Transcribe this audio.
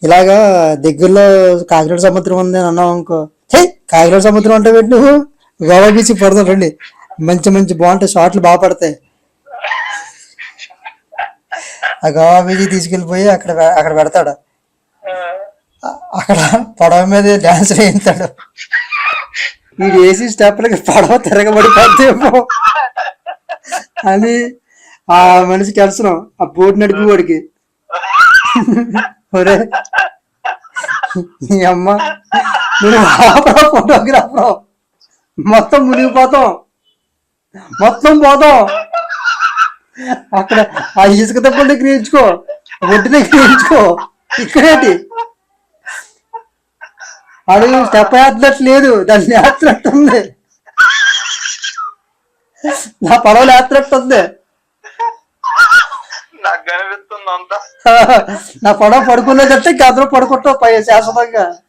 ఇలాగా దగ్గరలో కాకినాడ సముద్రం ఉంది అని అన్నావు అనుకో, హే కాకినాడ సముద్రం అంటే పెట్టి నువ్వు గోవా బీచ్ పడతాం రండి, మంచి మంచి బాగుంటాయి, షార్ట్లు బాగా పడతాయి. ఆ గోవా బీచ్ తీసుకెళ్ళిపోయి అక్కడ అక్కడ పెడతాడు. అక్కడ పడవ మీద డాన్స్ వేయిస్తాడు. వీడు వేసి స్టెప్లకి పడవ తిరగబడిపోతేమో అని ఆ మనిషికి అవసరం, ఆ బోట్ నడిపి వాడికి, ఒరే నీ అమ్మ నేను ఫోటోగ్రాఫర్ మొత్తం మునిగిపోతాం, మొత్తం పోతాం. అక్కడ ఆ ఇసుక తప్పుల దగ్గర నేర్చుకో, ఒడ్డు దగ్గర నేర్చుకో, ఇక్కడేంటి అడుగు స్టెప్ వేస్తున్నట్టు లేదు, దాన్ని వేస్తున్నట్టు ఉంది, నా పడవలు వేస్తున్నట్టు ఉంది. నా పడవ పడుకునేదంటే ఇంకా అందరూ పడుకుంటావు పై శాశ్వతంగా.